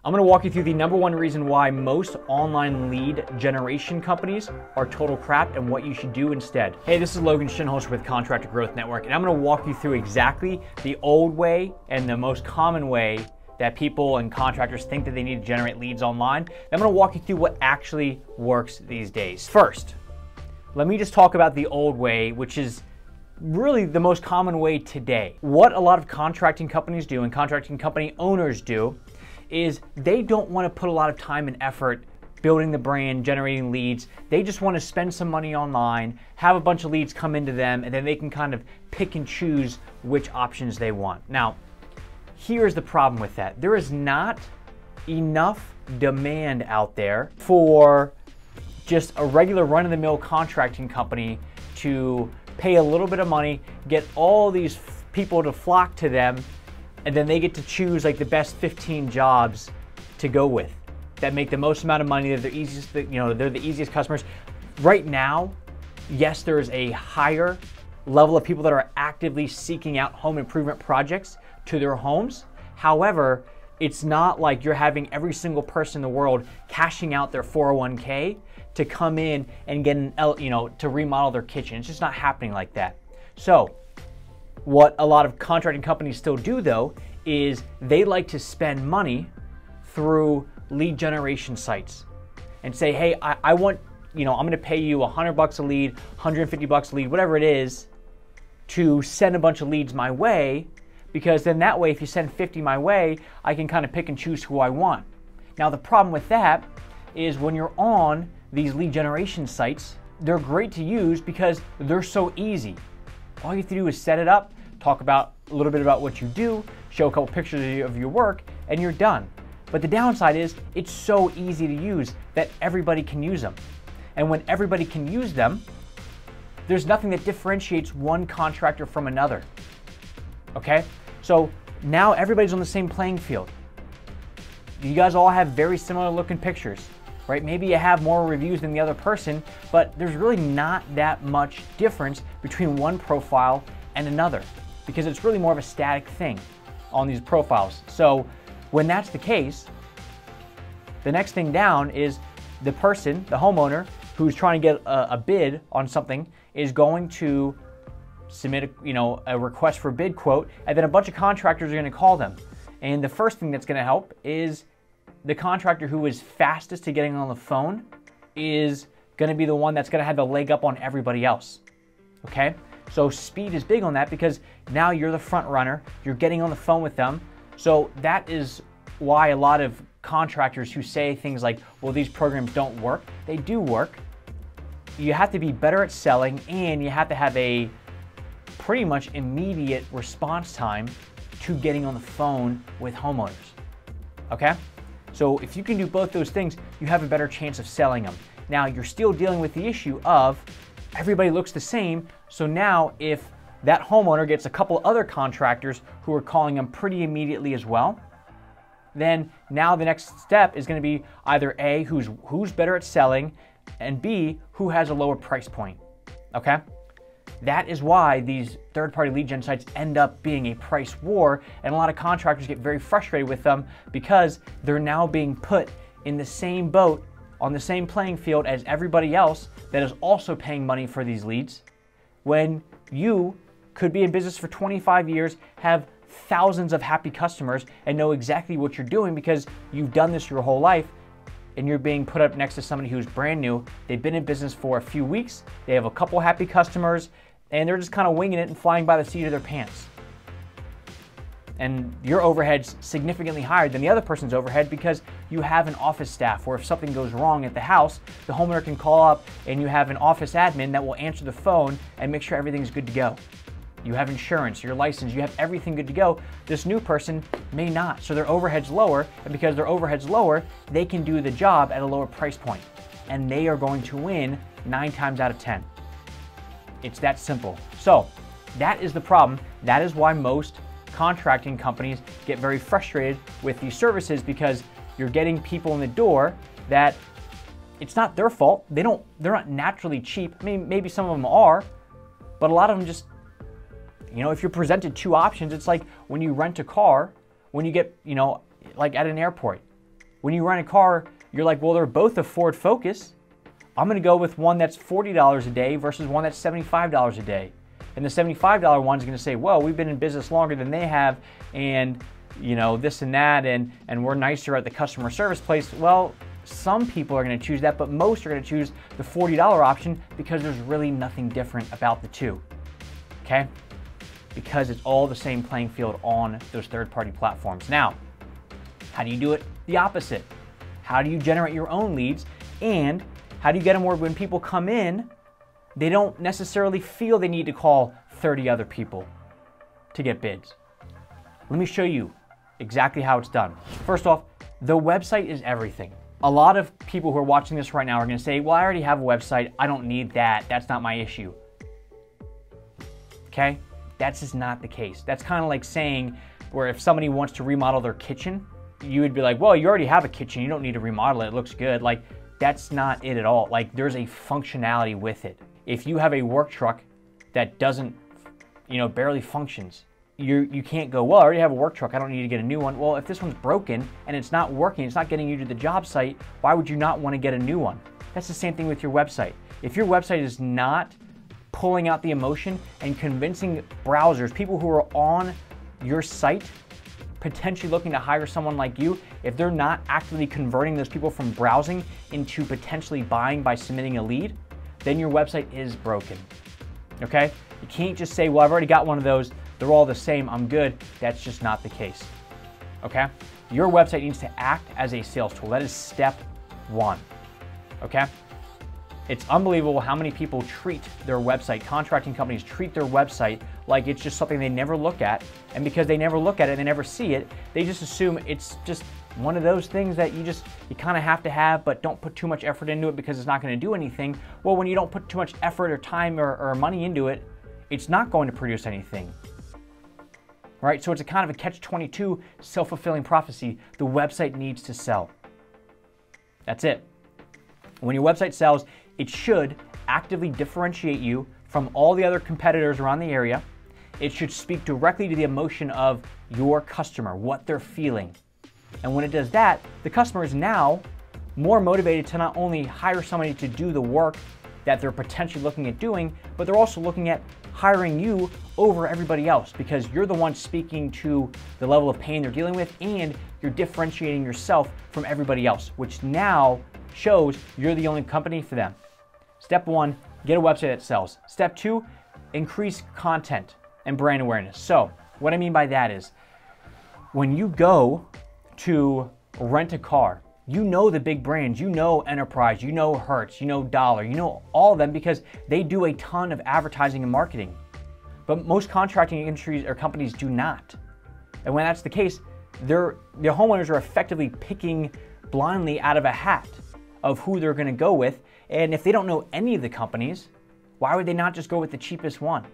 I'm going to walk you through the #1 reason why most online lead generation companies are total crap and what you should do instead. Hey, this is Logan Shinholz with Contractor Growth Network, and I'm going to walk you through exactly the old way and the most common way that people and contractors think that they need to generate leads online. And I'm going to walk you through what actually works these days. First, let me just talk about the old way, which is really the most common way today. What a lot of contracting companies do and contracting company owners do is they don't want to put a lot of time and effort building the brand, generating leads. They just want to spend some money online, have a bunch of leads come into them, and then they can kind of pick and choose which options they want. Now, here's the problem with that. There is not enough demand out there for just a regular run-of-the-mill contracting company to pay a little bit of money, get all these people to flock to them, and then they get to choose like the best 15 jobs to go with that make the most amount of money. They're the easiest, they're the easiest customers. Right now, yes, there's a higher level of people that are actively seeking out home improvement projects to their homes. However, it's not like you're having every single person in the world cashing out their 401k to come in and get to remodel their kitchen. It's just not happening like that. So what a lot of contracting companies still do though is they like to spend money through lead generation sites and say, hey, I want, I'm gonna pay you $100 a lead, $150 a lead, whatever it is, to send a bunch of leads my way, because then that way if you send 50 my way, I can kind of pick and choose who I want. Now the problem with that is when you're on these lead generation sites, they're great to use because they're so easy. All you have to do is set it up, talk about a little bit about what you do, show a couple pictures of your work, and you're done. But the downside is it's so easy to use that everybody can use them. And when everybody can use them, there's nothing that differentiates one contractor from another. Okay? So now everybody's on the same playing field. You guys all have very similar looking pictures, right? Maybe you have more reviews than the other person, but there's really not that much difference between one profile and another because it's really more of a static thing on these profiles. So when that's the case, the next thing down is the person, the homeowner, who's trying to get a bid on something is going to submit a request for bid quote, and then a bunch of contractors are going to call them. And the first thing that's going to help is the contractor who is fastest to getting on the phone is going to be the one that's going to have the leg up on everybody else. Okay? So speed is big on that because now you're the front runner, you're getting on the phone with them. So that is why a lot of contractors who say things like, well, these programs don't work, they do work. You have to be better at selling and you have to have a pretty much immediate response time to getting on the phone with homeowners. Okay? So if you can do both those things, you have a better chance of selling them. Now you're still dealing with the issue of everybody looks the same. So now if that homeowner gets a couple other contractors who are calling them pretty immediately as well, then now the next step is going to be either A, who's better at selling, and B, who has a lower price point. Okay? That is why these third-party lead gen sites end up being a price war, and a lot of contractors get very frustrated with them because they're now being put in the same boat, on the same playing field as everybody else that is also paying money for these leads, when you could be in business for 25 years, have thousands of happy customers, and know exactly what you're doing because you've done this your whole life, and you're being put up next to somebody who's brand new. They've been in business for a few weeks, they have a couple happy customers, and they're just kind of winging it and flying by the seat of their pants. And your overhead's significantly higher than the other person's overhead because you have an office staff where if something goes wrong at the house, the homeowner can call up and you have an office admin that will answer the phone and make sure everything's good to go. You have insurance, your license, you have everything good to go. This new person may not, so their overhead's lower, and because their overhead's lower, they can do the job at a lower price point, and they are going to win 9 times out of 10. It's that simple. So that is the problem. That is why most contracting companies get very frustrated with these services because you're getting people in the door that it's not their fault. They're not naturally cheap. I mean, maybe some of them are, but a lot of them just, if you're presented two options, it's like when you rent a car, when you get, like at an airport, When you rent a car, you're like, well, they're both a Ford Focus. I'm gonna go with one that's $40 a day versus one that's $75 a day. And the $75 one's gonna say, well, we've been in business longer than they have, and this and that, and we're nicer at the customer service place. Well, some people are gonna choose that, but most are gonna choose the $40 option because there's really nothing different about the two, okay? Because it's all the same playing field on those third-party platforms. Now, how do you do it the opposite? How do you generate your own leads? And how do you get them where when people come in, they don't necessarily feel they need to call 30 other people to get bids? Let me show you exactly how it's done. First off, the website is everything. A lot of people who are watching this right now are gonna say, well, I already have a website. I don't need that. That's not my issue. Okay? That's just not the case. That's kind of like saying where if somebody wants to remodel their kitchen, you would be like, well, you already have a kitchen. You don't need to remodel it. It looks good. Like, that's not it at all. Like, there's a functionality with it. If you have a work truck that doesn't, barely functions, you can't go, well, I already have a work truck. I don't need to get a new one. Well, if this one's broken and it's not working, it's not getting you to the job site, why would you not want to get a new one? That's the same thing with your website. If your website is not pulling out the emotion and convincing browsers, people who are on your site, potentially looking to hire someone like you, if they're not actively converting those people from browsing into potentially buying by submitting a lead, then your website is broken, okay? You can't just say, well, I've already got one of those, they're all the same, I'm good. That's just not the case, okay? Your website needs to act as a sales tool. That is step one, okay? It's unbelievable how many people treat their website, contracting companies treat their website like it's just something they never look at. And because they never look at it and they never see it, they just assume it's just one of those things that you kind of have to have, but don't put too much effort into it because it's not going to do anything. Well, when you don't put too much effort or time or money into it, it's not going to produce anything. Right? So it's a kind of a catch-22, self-fulfilling prophecy. The website needs to sell. That's it. When your website sells, it should actively differentiate you from all the other competitors around the area. It should speak directly to the emotion of your customer, what they're feeling. And when it does that, the customer is now more motivated to not only hire somebody to do the work that they're potentially looking at doing, but they're also looking at hiring you over everybody else because you're the one speaking to the level of pain they're dealing with and you're differentiating yourself from everybody else, which now shows you're the only company for them. Step one, get a website that sells. Step two, increase content and brand awareness. So what I mean by that is when you go to rent a car, you know the big brands, you know Enterprise, you know Hertz, you know Dollar, you know all of them because they do a ton of advertising and marketing. But most contracting industries or companies do not. And when that's the case, their homeowners are effectively picking blindly out of a hat of who they're gonna go with. And if they don't know any of the companies, why would they not just go with the cheapest one?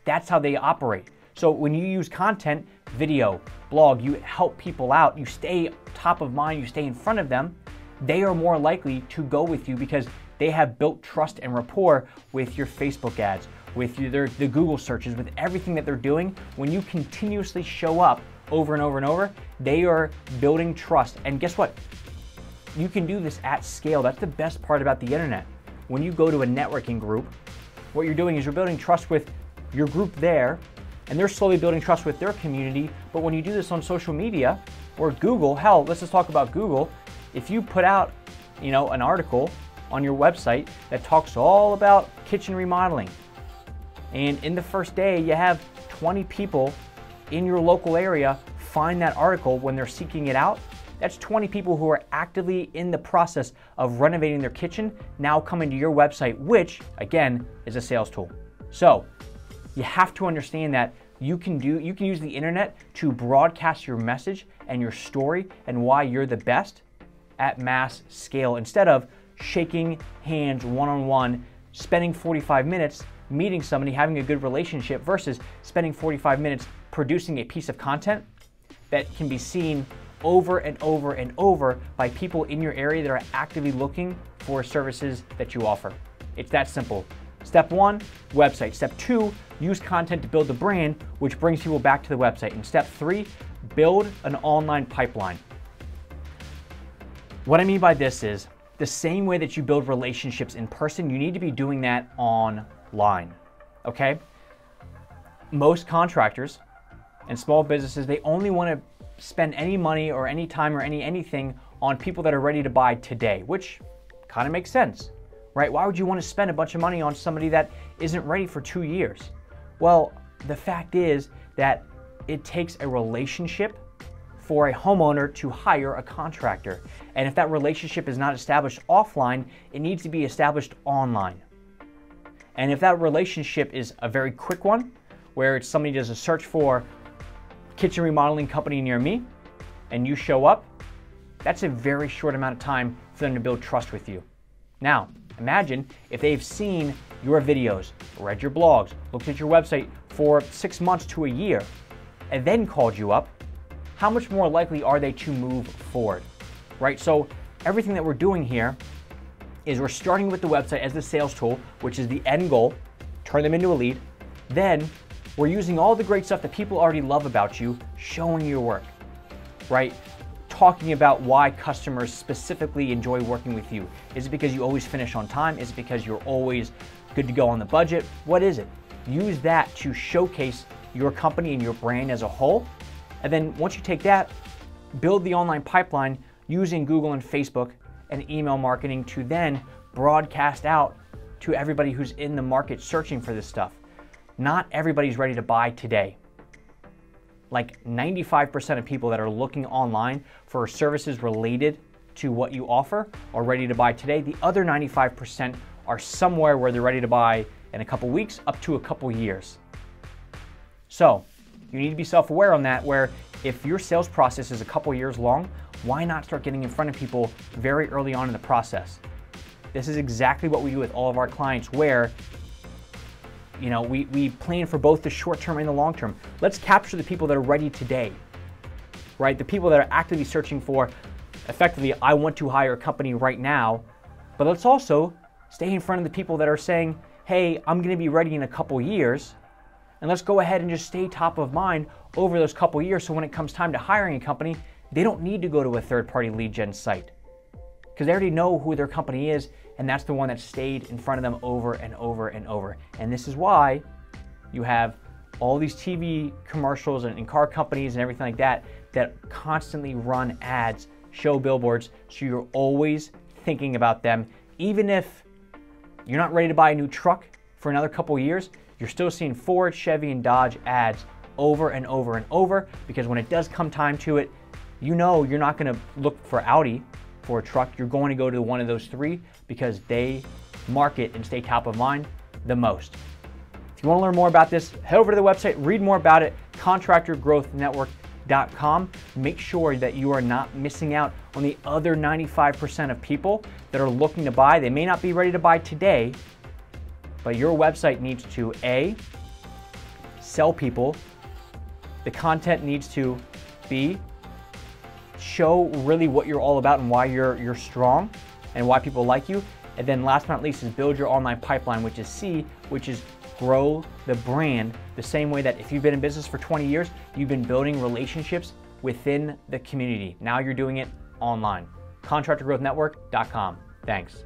That's how they operate. So when you use content, video, blog, you help people out, you stay top of mind, you stay in front of them, they are more likely to go with you because they have built trust and rapport with your Facebook ads, with the Google searches, with everything that they're doing. When you continuously show up over and over and over, they are building trust. And guess what? You can do this at scale. That's the best part about the internet. When you go to a networking group, what you're doing is you're building trust with your group there, and they're slowly building trust with their community. But when you do this on social media or Google, hell, let's just talk about Google. If you put out, an article on your website that talks all about kitchen remodeling, and in the first day you have 20 people in your local area find that article when they're seeking it out, that's 20 people who are actively in the process of renovating their kitchen now coming to your website, which again is a sales tool. So you have to understand that you can use the internet to broadcast your message and your story and why you're the best at mass scale instead of shaking hands one-on-one, spending 45 minutes meeting somebody, having a good relationship versus spending 45 minutes producing a piece of content that can be seen over and over and over by people in your area that are actively looking for services that you offer. It's that simple. Step one, website. Step two, use content to build the brand, which brings people back to the website. And step three, build an online pipeline. What I mean by this is the same way that you build relationships in person, you need to be doing that online, okay? Most contractors and small businesses, they only want to spend any money or any time or anything on people that are ready to buy today, which kind of makes sense, right? Why would you want to spend a bunch of money on somebody that isn't ready for 2 years? Well, the fact is that it takes a relationship for a homeowner to hire a contractor. And if that relationship is not established offline, it needs to be established online. And if that relationship is a very quick one, where it's somebody does a search for kitchen remodeling company near me, and you show up, that's a very short amount of time for them to build trust with you. Now, imagine if they've seen your videos, read your blogs, looked at your website for 6 months to a year, and then called you up. How much more likely are they to move forward, right? So everything that we're doing here is we're starting with the website as the sales tool, which is the end goal, turn them into a lead. Then we're using all the great stuff that people already love about you, showing your work, right? Talking about why customers specifically enjoy working with you. Is it because you always finish on time? Is it because you're always good to go on the budget? What is it? Use that to showcase your company and your brand as a whole. And then once you take that, build the online pipeline using Google and Facebook and email marketing to then broadcast out to everybody who's in the market searching for this stuff. Not everybody's ready to buy today. Like 95% of people that are looking online for services related to what you offer are ready to buy today. The other 95% are somewhere where they're ready to buy in a couple weeks up to a couple years. So you need to be self-aware on that, where if your sales process is a couple years long, why not start getting in front of people very early on in the process? This is exactly what we do with all of our clients, where we plan for both the short term and the long term. Let's capture the people that are ready today, right? The people that are actively searching for, effectively, I want to hire a company right now. But let's also stay in front of the people that are saying, hey, I'm going to be ready in a couple years. And let's go ahead and just stay top of mind over those couple years, so when it comes time to hiring a company, they don't need to go to a third-party lead gen site, because they already know who their company is, and that's the one that stayed in front of them over and over and over. And this is why you have all these TV commercials and car companies and everything like that that constantly run ads, show billboards, so you're always thinking about them. Even if you're not ready to buy a new truck for another couple years, you're still seeing Ford, Chevy, and Dodge ads over and over and over, because when it does come time to it, you're not going to look for Audi for a truck. You're going to go to one of those three because they market and stay top of mind the most. If you want to learn more about this, head over to the website, read more about it, contractorgrowthnetwork.com. Make sure that you are not missing out on the other 95% of people that are looking to buy. They may not be ready to buy today, but your website needs to A, sell people. The content needs to B, show really what you're all about and why you're strong and why people like you. And then last but not least is build your online pipeline, which is C, which is grow the brand the same way that if you've been in business for 20 years, you've been building relationships within the community. Now you're doing it online. ContractorGrowthNetwork.com. Thanks.